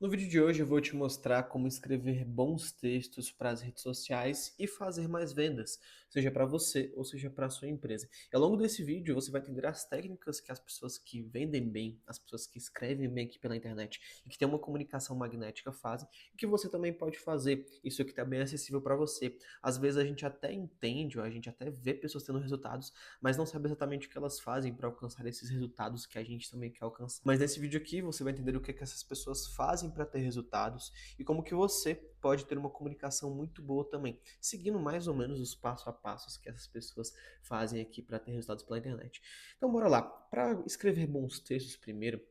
No vídeo de hoje eu vou te mostrar como escrever bons textos para as redes sociais e fazer mais vendas, seja para você ou seja para a sua empresa. E ao longo desse vídeo você vai entender as técnicas que as pessoas que vendem bem, as pessoas que escrevem bem aqui pela internet e que têm uma comunicação magnética fazem e que você também pode fazer. Isso aqui está bem acessível para você. Às vezes a gente até entende ou a gente até vê pessoas tendo resultados, mas não sabe exatamente o que elas fazem para alcançar esses resultados que a gente também quer alcançar. Mas nesse vídeo aqui você vai entender o que essas pessoas fazem para ter resultados e como que você pode ter uma comunicação muito boa também, seguindo mais ou menos os passo a passos que essas pessoas fazem aqui para ter resultados pela internet. Então bora lá. Para escrever bons textos primeiro,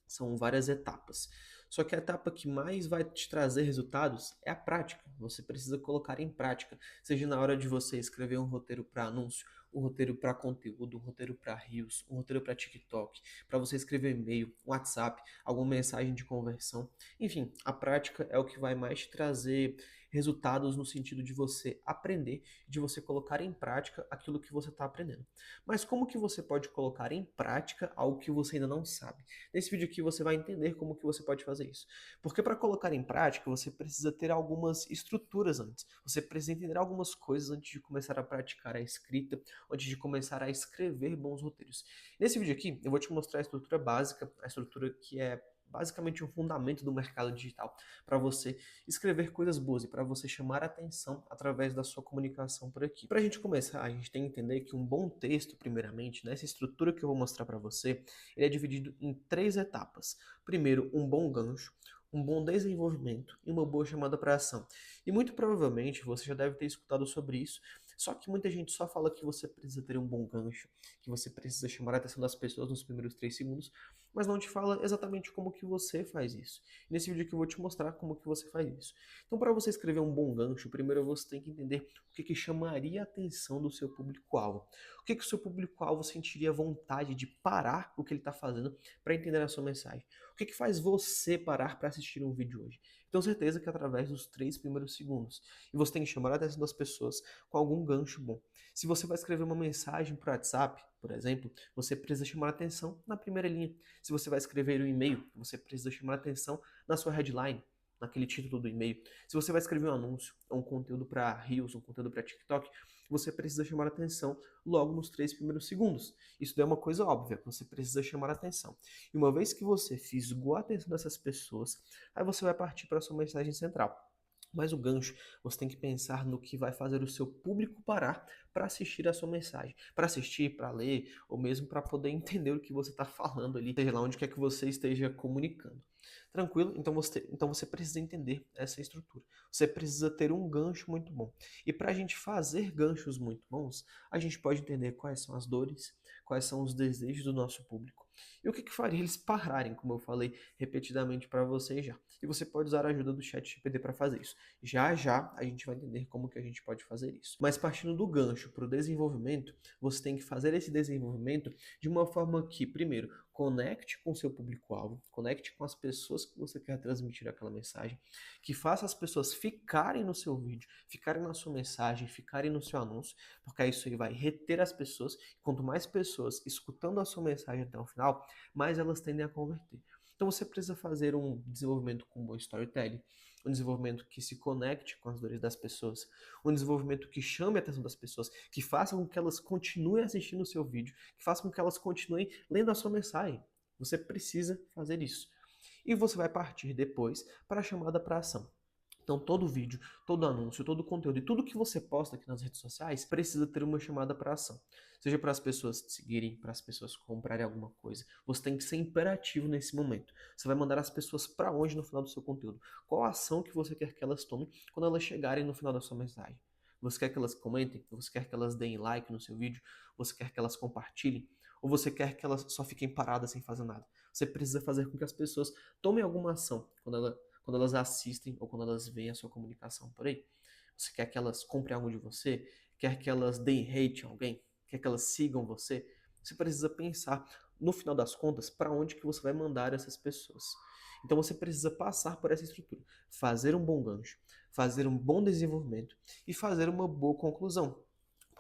são várias etapas. Só que a etapa que mais vai te trazer resultados é a prática. Você precisa colocar em prática, seja na hora de você escrever um roteiro para anúncio, um roteiro para conteúdo, um roteiro para Reels, um roteiro para TikTok, para você escrever e-mail, WhatsApp, alguma mensagem de conversão. Enfim, a prática é o que vai mais te trazer resultados no sentido de você aprender, de você colocar em prática aquilo que você está aprendendo. Mas como que você pode colocar em prática algo que você ainda não sabe? Nesse vídeo aqui você vai entender como que você pode fazer isso. Porque para colocar em prática, você precisa ter algumas estruturas antes. Você precisa entender algumas coisas antes de começar a praticar a escrita, antes de começar a escrever bons roteiros. Nesse vídeo aqui, eu vou te mostrar a estrutura básica, a estrutura que é basicamente um fundamento do mercado digital para você escrever coisas boas e para você chamar a atenção através da sua comunicação por aqui. Para a gente começar, a gente tem que entender que um bom texto, primeiramente, nessa estrutura que eu vou mostrar para você, ele é dividido em três etapas. Primeiro, um bom gancho, um bom desenvolvimento e uma boa chamada para ação. E muito provavelmente você já deve ter escutado sobre isso, só que muita gente só fala que você precisa ter um bom gancho, que você precisa chamar a atenção das pessoas nos primeiros 3 segundos, mas não te fala exatamente como que você faz isso. E nesse vídeo aqui eu vou te mostrar como que você faz isso. Então, para você escrever um bom gancho, primeiro você tem que entender o que chamaria a atenção do seu público-alvo. O que o seu público-alvo sentiria vontade de parar o que ele está fazendo para entender a sua mensagem? O que faz você parar para assistir um vídeo hoje? Tenho certeza que é através dos 3 primeiros segundos. E você tem que chamar a atenção das pessoas com algum gancho bom. Se você vai escrever uma mensagem para o WhatsApp, por exemplo, você precisa chamar a atenção na primeira linha. Se você vai escrever um e-mail, você precisa chamar a atenção na sua headline, naquele título do e-mail. Se você vai escrever um anúncio, um conteúdo para Reels, um conteúdo para TikTok, você precisa chamar a atenção logo nos 3 primeiros segundos. Isso é uma coisa óbvia, você precisa chamar a atenção. E uma vez que você fisgou a atenção dessas pessoas, aí você vai partir para a sua mensagem central. Mas o gancho, você tem que pensar no que vai fazer o seu público parar para assistir a sua mensagem. Para assistir, para ler, ou mesmo para poder entender o que você está falando ali, seja lá onde quer que você esteja comunicando. Tranquilo? Então você precisa entender essa estrutura. Você precisa ter um gancho muito bom. E para a gente fazer ganchos muito bons, a gente pode entender quais são as dores, quais são os desejos do nosso público. E o que faria eles pararem, como eu falei repetidamente para vocês já. E você pode usar a ajuda do ChatGPT para fazer isso. Já já a gente vai entender como que a gente pode fazer isso. Mas partindo do gancho para o desenvolvimento, você tem que fazer esse desenvolvimento de uma forma que, primeiro, conecte com o seu público-alvo, conecte com as pessoas que você quer transmitir aquela mensagem, que faça as pessoas ficarem no seu vídeo, ficarem na sua mensagem, ficarem no seu anúncio, porque aí isso aí vai reter as pessoas. Quanto mais pessoas escutando a sua mensagem até o final, mais elas tendem a converter. Então você precisa fazer um desenvolvimento com bom storytelling, um desenvolvimento que se conecte com as dores das pessoas, um desenvolvimento que chame a atenção das pessoas, que faça com que elas continuem assistindo o seu vídeo, que faça com que elas continuem lendo a sua mensagem. Você precisa fazer isso. E você vai partir depois para a chamada para ação. Então, todo vídeo, todo anúncio, todo conteúdo e tudo que você posta aqui nas redes sociais precisa ter uma chamada para ação. Seja para as pessoas te seguirem, para as pessoas comprarem alguma coisa. Você tem que ser imperativo nesse momento. Você vai mandar as pessoas para onde no final do seu conteúdo? Qual a ação que você quer que elas tomem quando elas chegarem no final da sua mensagem? Você quer que elas comentem? Você quer que elas deem like no seu vídeo? Você quer que elas compartilhem? Ou você quer que elas só fiquem paradas sem fazer nada? Você precisa fazer com que as pessoas tomem alguma ação quando elas assistem ou quando elas veem a sua comunicação por aí. Você quer que elas comprem algo de você? Quer que elas deem hate a alguém? Quer que elas sigam você? Você precisa pensar, no final das contas, para onde que você vai mandar essas pessoas. Então você precisa passar por essa estrutura, fazer um bom gancho, fazer um bom desenvolvimento e fazer uma boa conclusão.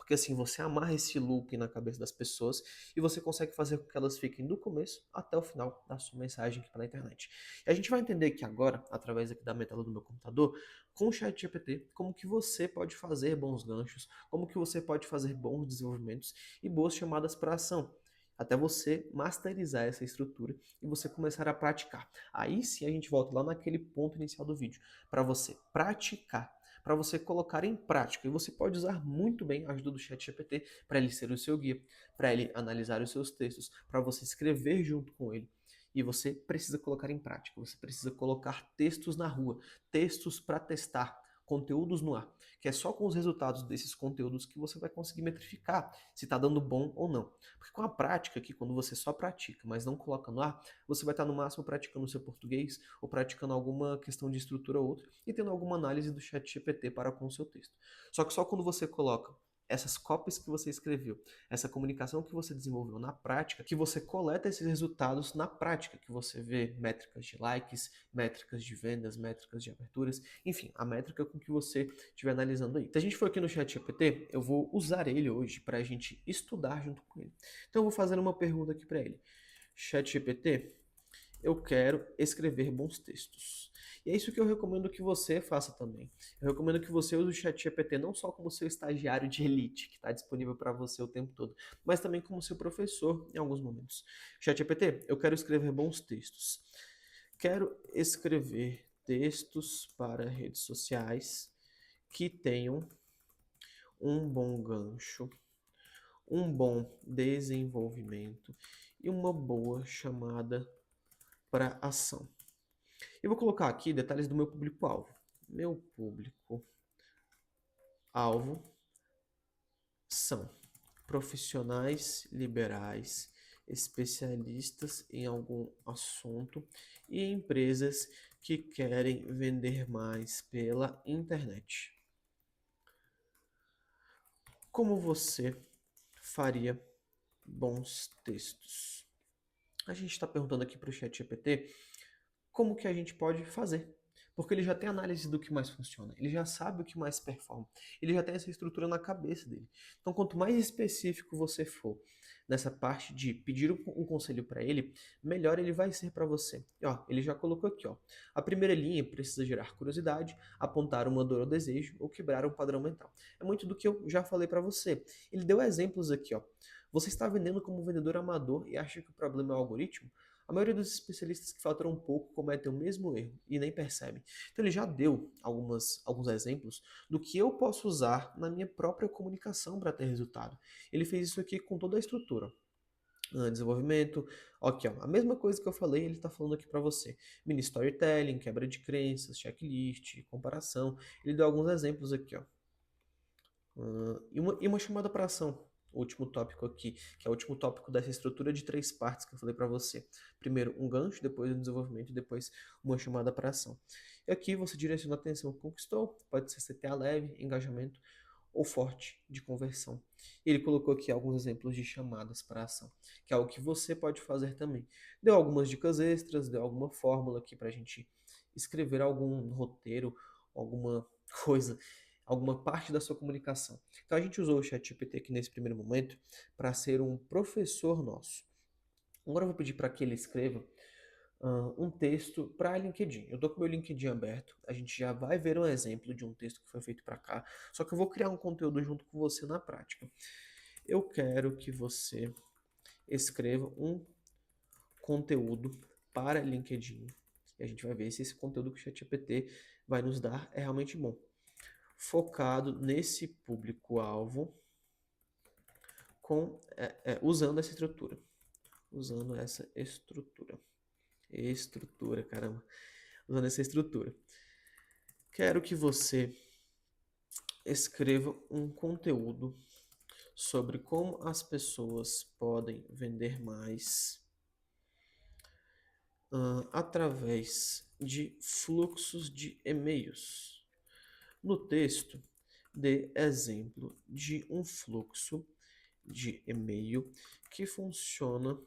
porque assim você amarra esse loop na cabeça das pessoas e você consegue fazer com que elas fiquem do começo até o final da sua mensagem aqui pela internet. E a gente vai entender aqui agora, através aqui da tela do meu computador, com o ChatGPT, como que você pode fazer bons ganchos, como que você pode fazer bons desenvolvimentos e boas chamadas para ação, até você masterizar essa estrutura e você começar a praticar. Aí sim a gente volta lá naquele ponto inicial do vídeo, para você praticar, para você colocar em prática. E você pode usar muito bem a ajuda do ChatGPT para ele ser o seu guia, para ele analisar os seus textos, para você escrever junto com ele. E você precisa colocar em prática, você precisa colocar textos na rua, textos para testar, conteúdos no ar, que é só com os resultados desses conteúdos que você vai conseguir metrificar se está dando bom ou não. Porque com a prática aqui, quando você só pratica, mas não coloca no ar, você vai estar no máximo praticando o seu português ou praticando alguma questão de estrutura ou outra e tendo alguma análise do chat GPT para com o seu texto. Só que só quando você coloca essas cópias que você escreveu, essa comunicação que você desenvolveu na prática, que você coleta esses resultados na prática, que você vê métricas de likes, métricas de vendas, métricas de aberturas, enfim, a métrica com que você estiver analisando aí. Se a gente for aqui no ChatGPT, eu vou usar ele hoje para a gente estudar junto com ele. Então eu vou fazer uma pergunta aqui para ele. ChatGPT, eu quero escrever bons textos. E é isso que eu recomendo que você faça também. Eu recomendo que você use o ChatGPT não só como seu estagiário de elite, que está disponível para você o tempo todo, mas também como seu professor em alguns momentos. ChatGPT, eu quero escrever bons textos. Quero escrever textos para redes sociais que tenham um bom gancho, um bom desenvolvimento e uma boa chamada para ação. Eu vou colocar aqui detalhes do meu público-alvo. Meu público-alvo são profissionais liberais, especialistas em algum assunto e empresas que querem vender mais pela internet. Como você faria bons textos? A gente está perguntando aqui para o ChatGPT como que a gente pode fazer. Porque ele já tem análise do que mais funciona, ele já sabe o que mais performa, ele já tem essa estrutura na cabeça dele. Então, quanto mais específico você for nessa parte de pedir um conselho para ele, melhor ele vai ser para você. E, ó, ele já colocou aqui, ó, a primeira linha precisa gerar curiosidade, apontar uma dor ou desejo ou quebrar um padrão mental. É muito do que eu já falei para você. Ele deu exemplos aqui, ó. Você está vendendo como vendedor amador e acha que o problema é o algoritmo? A maioria dos especialistas que faturam pouco cometem o mesmo erro e nem percebem. Então ele já deu alguns exemplos do que eu posso usar na minha própria comunicação para ter resultado. Ele fez isso aqui com toda a estrutura. Desenvolvimento, aqui ó, a mesma coisa que eu falei, ele está falando aqui para você. Mini storytelling, quebra de crenças, checklist, comparação. Ele deu alguns exemplos aqui, ó. E uma chamada para ação. O último tópico aqui, que é o último tópico dessa estrutura de 3 partes que eu falei para você. Primeiro um gancho, depois um desenvolvimento e depois uma chamada para ação. E aqui você direciona a atenção que conquistou, pode ser CTA leve, engajamento ou forte de conversão. E ele colocou aqui alguns exemplos de chamadas para ação, que é algo que você pode fazer também. Deu algumas dicas extras, deu alguma fórmula aqui para a gente escrever algum roteiro, alguma coisa, alguma parte da sua comunicação. Então a gente usou o ChatGPT aqui nesse primeiro momento para ser um professor nosso. Agora eu vou pedir para que ele escreva um texto para LinkedIn. Eu estou com o meu LinkedIn aberto, a gente já vai ver um exemplo de um texto que foi feito para cá, só que eu vou criar um conteúdo junto com você na prática. Eu quero que você escreva um conteúdo para LinkedIn e a gente vai ver se esse conteúdo que o ChatGPT vai nos dar é realmente bom. Focado nesse público-alvo usando essa estrutura. Usando essa estrutura. Caramba. Usando essa estrutura. Quero que você escreva um conteúdo sobre como as pessoas podem vender mais através de fluxos de e-mails. No texto, dê exemplo de um fluxo de e-mail que funciona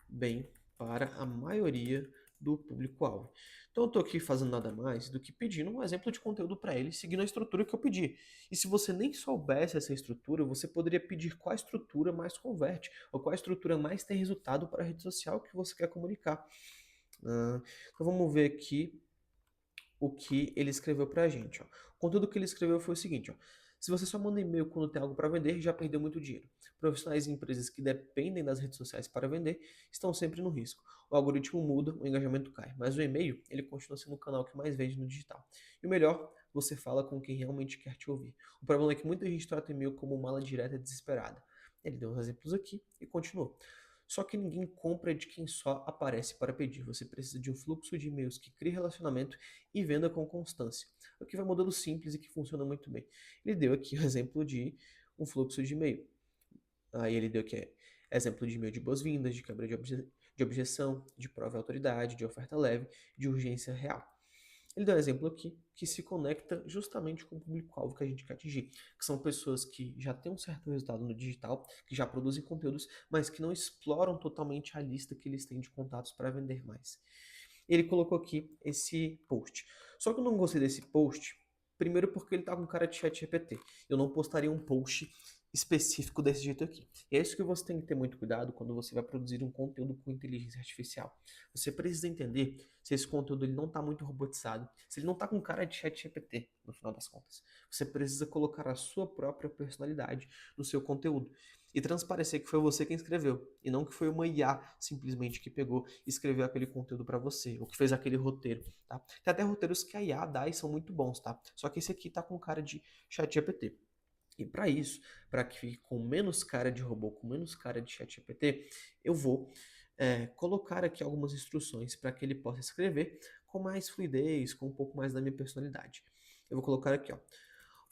bem para a maioria do público-alvo. Então eu estou aqui fazendo nada mais do que pedindo um exemplo de conteúdo para ele, seguindo a estrutura que eu pedi. E se você nem soubesse essa estrutura, você poderia pedir qual estrutura mais converte, ou qual estrutura mais tem resultado para a rede social que você quer comunicar. Então vamos ver aqui o que ele escreveu pra gente. Ó. O conteúdo que ele escreveu foi o seguinte: ó. Se você só manda e-mail quando tem algo para vender, já perdeu muito dinheiro. Profissionais e empresas que dependem das redes sociais para vender estão sempre no risco. O algoritmo muda, o engajamento cai, mas o e-mail ele continua sendo o canal que mais vende no digital. E o melhor, você fala com quem realmente quer te ouvir. O problema é que muita gente trata o e-mail como mala direta desesperada. Ele deu uns exemplos aqui e continuou. Só que ninguém compra de quem só aparece para pedir. Você precisa de um fluxo de e-mails que crie relacionamento e venda com constância. O que vai modelo simples e que funciona muito bem. Ele deu aqui o exemplo de um fluxo de e-mail. Aí ele deu aqui exemplo de e-mail de boas-vindas, de quebra de objeção, de prova e autoridade, de oferta leve, de urgência real. Ele dá um exemplo aqui que se conecta justamente com o público-alvo que a gente quer atingir, que são pessoas que já têm um certo resultado no digital, que já produzem conteúdos, mas que não exploram totalmente a lista que eles têm de contatos para vender mais. Ele colocou aqui esse post. Só que eu não gostei desse post, primeiro porque ele tá com cara de chat GPT. Eu não postaria um post específico desse jeito aqui. E é isso que você tem que ter muito cuidado quando você vai produzir um conteúdo com inteligência artificial. Você precisa entender se esse conteúdo ele não está muito robotizado, se ele não está com cara de chat GPT, no final das contas. Você precisa colocar a sua própria personalidade no seu conteúdo e transparecer que foi você quem escreveu, e não que foi uma IA simplesmente que pegou e escreveu aquele conteúdo para você, ou que fez aquele roteiro, tá? Tem até roteiros que a IA dá e são muito bons, tá? Só que esse aqui tá com cara de chat GPT. E para isso, para que fique com menos cara de robô, com menos cara de chat GPT, eu vou colocar aqui algumas instruções para que ele possa escrever com mais fluidez, com um pouco mais da minha personalidade. Eu vou colocar aqui, ó,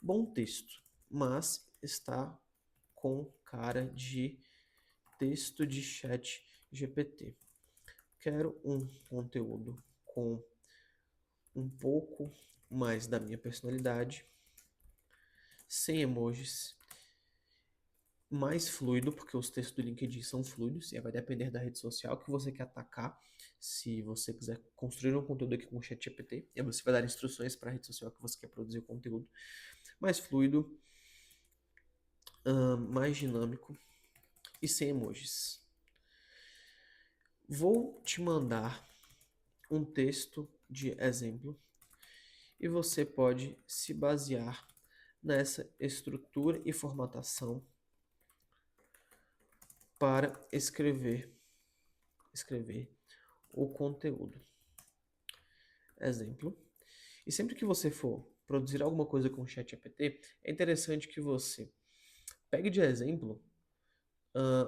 bom texto, mas está com cara de texto de chat GPT. Quero um conteúdo com um pouco mais da minha personalidade, sem emojis, mais fluido, porque os textos do LinkedIn são fluidos, e vai depender da rede social que você quer atacar. Se você quiser construir um conteúdo aqui com o ChatGPT, aí você vai dar instruções para a rede social que você quer produzir o conteúdo. Mais fluido, mais dinâmico e sem emojis. Vou te mandar um texto de exemplo e você pode se basear nessa estrutura e formatação para escrever o conteúdo. Exemplo. E sempre que você for produzir alguma coisa com o ChatGPT, é interessante que você pegue de exemplo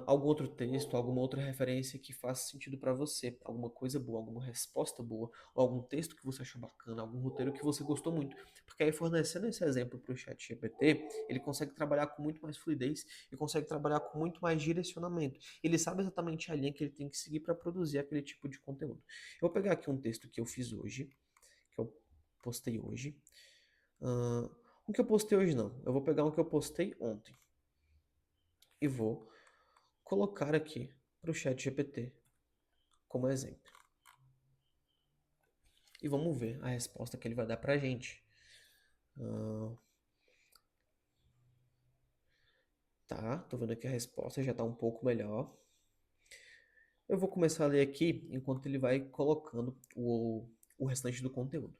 algum outro texto, alguma outra referência que faça sentido para você, alguma coisa boa, alguma resposta boa, ou algum texto que você achou bacana, algum roteiro que você gostou muito, porque aí fornecendo esse exemplo para o ChatGPT, ele consegue trabalhar com muito mais fluidez e consegue trabalhar com muito mais direcionamento. Ele sabe exatamente a linha que ele tem que seguir para produzir aquele tipo de conteúdo. Eu vou pegar aqui um texto que eu fiz hoje, que eu postei hoje. Um que eu postei hoje não, eu vou pegar um que eu postei ontem e vou colocar aqui para o chat GPT como exemplo. E vamos ver a resposta que ele vai dar para a gente. Tá, tô vendo aqui a resposta, já está um pouco melhor. Eu vou começar a ler aqui enquanto ele vai colocando o restante do conteúdo.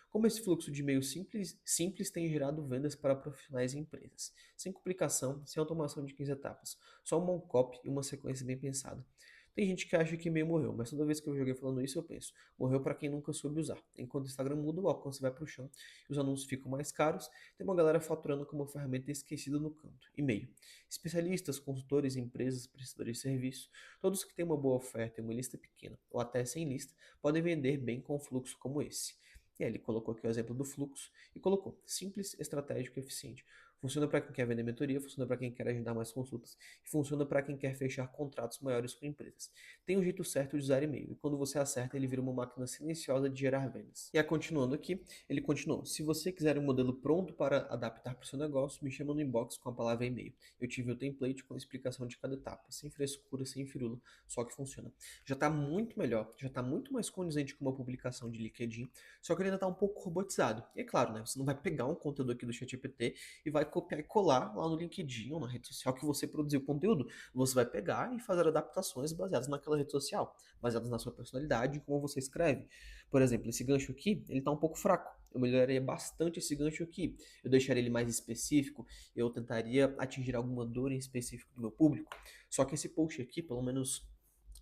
Como esse fluxo de e-mail simples tem gerado vendas para profissionais e empresas, sem complicação, sem automação de 15 etapas, só um bom copy e uma sequência bem pensada. Tem gente que acha que e-mail morreu, mas toda vez que eu joguei falando isso eu penso, morreu para quem nunca soube usar. Enquanto o Instagram muda, o alcance vai para o chão e os anúncios ficam mais caros, tem uma galera faturando com uma ferramenta esquecida no canto. E-mail. Especialistas, consultores, empresas, prestadores de serviço, todos que têm uma boa oferta e uma lista pequena, ou até sem lista, podem vender bem com um fluxo como esse. E aí ele colocou aqui o exemplo do fluxo e colocou simples, estratégico e eficiente. Funciona para quem quer vender mentoria, funciona para quem quer agendar mais consultas, e funciona para quem quer fechar contratos maiores com empresas. Tem um jeito certo de usar e-mail, e quando você acerta, ele vira uma máquina silenciosa de gerar vendas. E continuando aqui, ele continuou: se você quiser um modelo pronto para adaptar para o seu negócio, me chama no inbox com a palavra e-mail. Eu tive o template com a explicação de cada etapa, sem frescura, sem firula, só que funciona. Já está muito melhor, já está muito mais condizente com uma publicação de LinkedIn, só que ele ainda está um pouco robotizado. E é claro, né, você não vai pegar um conteúdo aqui do ChatGPT e vai copiar e colar lá no LinkedIn ou na rede social que você produziu conteúdo. Você vai pegar e fazer adaptações baseadas naquela rede social, baseadas na sua personalidade e como você escreve. Por exemplo, esse gancho aqui, ele está um pouco fraco. Eu melhoraria bastante esse gancho aqui. Eu deixaria ele mais específico, eu tentaria atingir alguma dor em específico do meu público. Só que esse post aqui, pelo menos,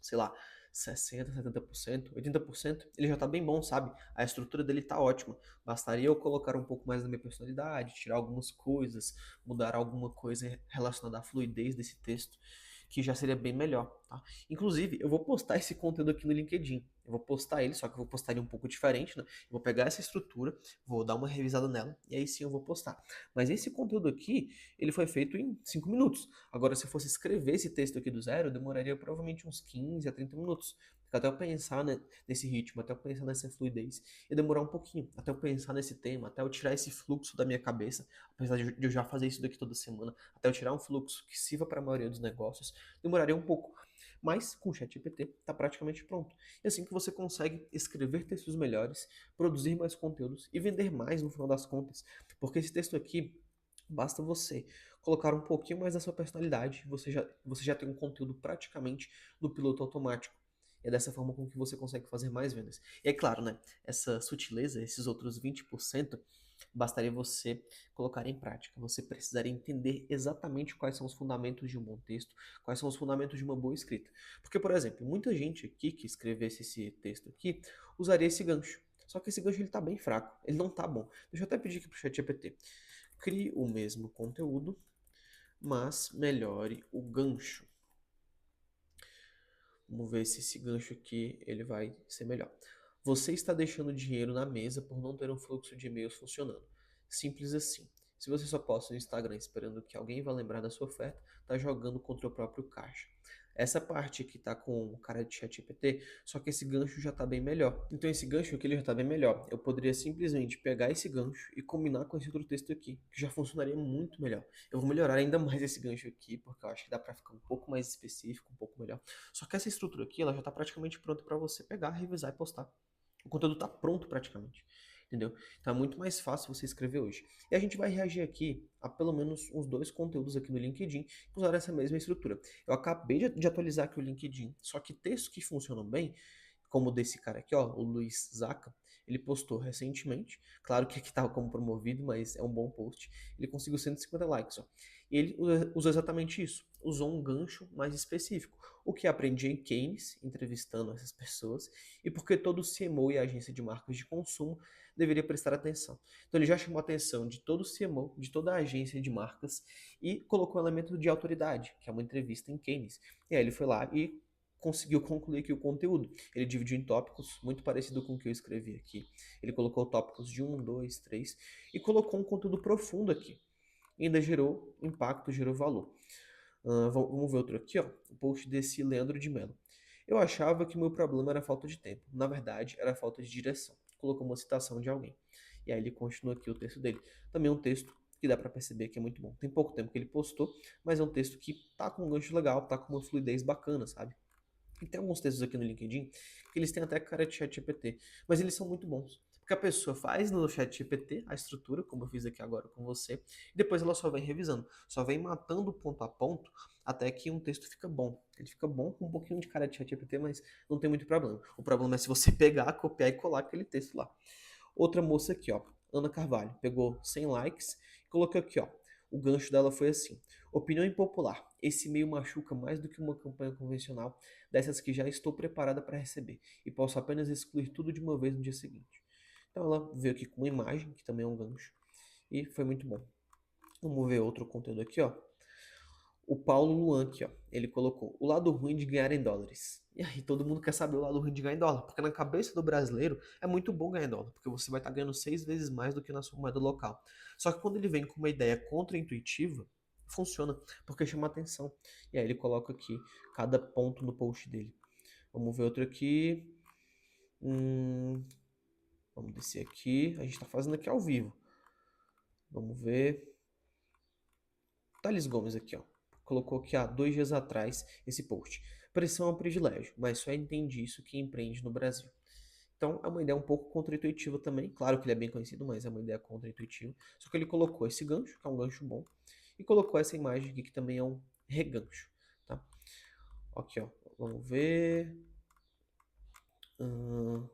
sei lá, 60, 70%, 80%, ele já tá bem bom, sabe? A estrutura dele tá ótima. Bastaria eu colocar um pouco mais da minha personalidade, tirar algumas coisas, mudar alguma coisa relacionada à fluidez desse texto, que já seria bem melhor, tá? Inclusive, eu vou postar esse conteúdo aqui no LinkedIn. Eu vou postar ele, só que eu vou postar ele um pouco diferente, né? Eu vou pegar essa estrutura, vou dar uma revisada nela, e aí sim eu vou postar. Mas esse conteúdo aqui, ele foi feito em 5 minutos. Agora, se eu fosse escrever esse texto aqui do zero, eu demoraria provavelmente uns 15 a 30 minutos. Porque até eu pensar, né, nesse ritmo, até eu pensar nessa fluidez, ia demorar um pouquinho. Até eu pensar nesse tema, até eu tirar esse fluxo da minha cabeça, apesar de eu já fazer isso daqui toda semana, até eu tirar um fluxo que sirva para a maioria dos negócios, demoraria um pouco. Mas com o ChatGPT está praticamente pronto. E assim que você consegue escrever textos melhores, produzir mais conteúdos e vender mais no final das contas. Porque esse texto aqui, basta você colocar um pouquinho mais da sua personalidade, você já tem um conteúdo praticamente no piloto automático. E é dessa forma com que você consegue fazer mais vendas. E é claro, né? Essa sutileza, esses outros 20%, bastaria você colocar em prática. Você precisaria entender exatamente quais são os fundamentos de um bom texto, quais são os fundamentos de uma boa escrita. Porque, por exemplo, muita gente aqui que escrevesse esse texto aqui usaria esse gancho. Só que esse gancho ele tá bem fraco, ele não tá bom. Deixa eu até pedir aqui pro ChatGPT. Crie o mesmo conteúdo, mas melhore o gancho. Vamos ver se esse gancho aqui ele vai ser melhor. Você está deixando dinheiro na mesa por não ter um fluxo de e-mails funcionando. Simples assim. Se você só posta no Instagram esperando que alguém vá lembrar da sua oferta, está jogando contra o próprio caixa. Essa parte aqui tá com cara de ChatGPT, só que esse gancho já tá bem melhor. Então esse gancho aqui ele já tá bem melhor. Eu poderia simplesmente pegar esse gancho e combinar com esse outro texto aqui, que já funcionaria muito melhor. Eu vou melhorar ainda mais esse gancho aqui, porque eu acho que dá para ficar um pouco mais específico, um pouco melhor. Só que essa estrutura aqui, ela já está praticamente pronta para você pegar, revisar e postar. O conteúdo está pronto praticamente, entendeu? Então é muito mais fácil você escrever hoje. E a gente vai reagir aqui a pelo menos uns 2 conteúdos aqui no LinkedIn que usaram essa mesma estrutura. Eu acabei de atualizar aqui o LinkedIn, só que textos que funcionam bem, como o desse cara aqui, ó, o Luiz Zaca, ele postou recentemente. Claro que aqui estava como promovido, mas é um bom post. Ele conseguiu 150 likes, ó. E ele usou exatamente isso. Usou um gancho mais específico. O que aprendi em Keynes, entrevistando essas pessoas, e porque todo CMO e agência de marcas de consumo deveria prestar atenção. Então ele já chamou a atenção de todo CMO, de toda a agência de marcas, e colocou um elemento de autoridade, que é uma entrevista em Keynes. E aí ele foi lá e conseguiu concluir aqui o conteúdo. Ele dividiu em tópicos, muito parecido com o que eu escrevi aqui. Ele colocou tópicos de 1, 2, 3 e colocou um conteúdo profundo aqui. E ainda gerou impacto, gerou valor. Vamos ver outro aqui, ó. O post desse Leandro de Mello. Eu achava que o meu problema era falta de tempo. Na verdade, era falta de direção. Colocou uma citação de alguém. E aí ele continua aqui o texto dele. Também um texto que dá para perceber que é muito bom. Tem pouco tempo que ele postou, mas é um texto que tá com um gancho legal, tá com uma fluidez bacana, sabe? E tem alguns textos aqui no LinkedIn que eles têm até cara de chat GPT, mas eles são muito bons. Porque a pessoa faz no chat GPT a estrutura, como eu fiz aqui agora com você, e depois ela só vem revisando, só vem matando ponto a ponto até que um texto fica bom. Ele fica bom com um pouquinho de cara de chat GPT, mas não tem muito problema. O problema é se você pegar, copiar e colar aquele texto lá. Outra moça aqui, ó, Ana Carvalho, pegou 100 likes e colocou aqui, ó. O gancho dela foi assim: opinião impopular. Esse e-mail machuca mais do que uma campanha convencional, dessas que já estou preparada para receber e posso apenas excluir tudo de uma vez no dia seguinte. Então ela veio aqui com uma imagem, que também é um gancho, e foi muito bom. Vamos ver outro conteúdo aqui, ó. O Paulo Luan aqui, ó, ele colocou o lado ruim de ganhar em dólares. E aí todo mundo quer saber o lado ruim de ganhar em dólar, porque na cabeça do brasileiro é muito bom ganhar em dólar, porque você vai estar ganhando 6 vezes mais do que na sua moeda local. Só que quando ele vem com uma ideia contra-intuitiva, funciona, porque chama atenção. E aí ele coloca aqui cada ponto no post dele. Vamos ver outro aqui. Hum, vamos descer aqui. A gente está fazendo aqui ao vivo. Vamos ver. Thales Gomes aqui, ó. Colocou aqui há 2 dias atrás esse post. Pressão é um privilégio, mas só entende isso quem empreende no Brasil. Então é uma ideia um pouco contra-intuitiva também. Claro que ele é bem conhecido, mas é uma ideia contra-intuitiva. Só que ele colocou esse gancho, que é um gancho bom, e colocou essa imagem aqui, que também é um regancho. Tá? Aqui, ó. Vamos ver. Hum,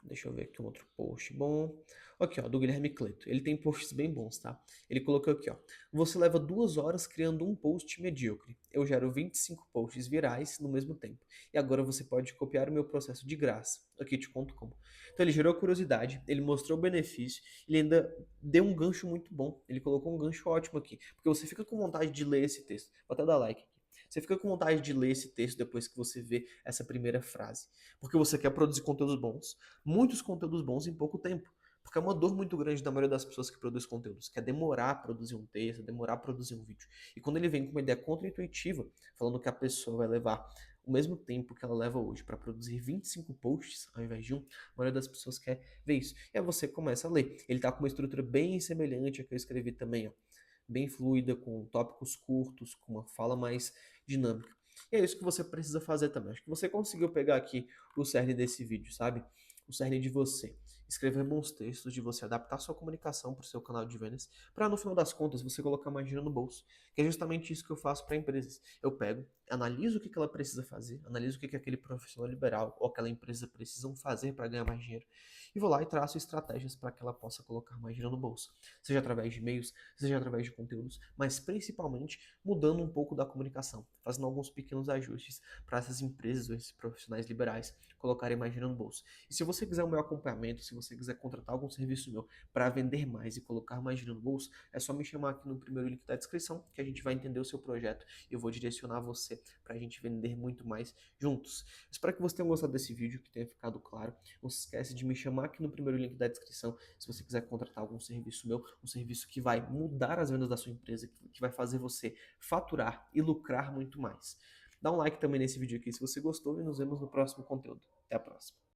Deixa eu ver aqui um outro post bom. Aqui, ó, do Guilherme Cleto. Ele tem posts bem bons, tá? Ele colocou aqui, ó. Você leva 2 horas criando um post medíocre. Eu gero 25 posts virais no mesmo tempo. E agora você pode copiar o meu processo de graça. Aqui te conto como. Então ele gerou curiosidade, ele mostrou o benefício, ele ainda deu um gancho muito bom. Ele colocou um gancho ótimo aqui. Porque você fica com vontade de ler esse texto. Vou até dar like aqui. Você fica com vontade de ler esse texto depois que você vê essa primeira frase. Porque você quer produzir conteúdos bons, muitos conteúdos bons em pouco tempo. Porque é uma dor muito grande da maioria das pessoas que produzem conteúdos, que é demorar a produzir um texto, demorar a produzir um vídeo. E quando ele vem com uma ideia contra-intuitiva, falando que a pessoa vai levar o mesmo tempo que ela leva hoje para produzir 25 posts ao invés de um, a maioria das pessoas quer ver isso. E aí você começa a ler. Ele tá com uma estrutura bem semelhante à que eu escrevi também, ó. Bem fluida, com tópicos curtos, com uma fala mais dinâmica. E é isso que você precisa fazer também. Acho que você conseguiu pegar aqui o cerne desse vídeo, sabe? O cerne de você escrever bons textos, de você adaptar sua comunicação para o seu canal de vendas, para no final das contas você colocar mais dinheiro no bolso. Que é justamente isso que eu faço para empresas. Eu pego, analiso o que ela precisa fazer, analiso o que aquele profissional liberal ou aquela empresa precisam fazer para ganhar mais dinheiro, e vou lá e traço estratégias para que ela possa colocar mais dinheiro no bolso. Seja através de e-mails, seja através de conteúdos, mas principalmente mudando um pouco da comunicação, fazendo alguns pequenos ajustes para essas empresas ou esses profissionais liberais colocarem mais dinheiro no bolso. E se você quiser o meu acompanhamento, se você quiser contratar algum serviço meu para vender mais e colocar mais dinheiro no bolso, é só me chamar aqui no primeiro link da descrição, que a gente vai entender o seu projeto e eu vou direcionar você para a gente vender muito mais juntos. Espero que você tenha gostado desse vídeo, que tenha ficado claro. Não se esquece de me chamar aqui no primeiro link da descrição, se você quiser contratar algum serviço meu, um serviço que vai mudar as vendas da sua empresa, que vai fazer você faturar e lucrar muito mais. Dá um like também nesse vídeo aqui se você gostou e nos vemos no próximo conteúdo. Até a próxima.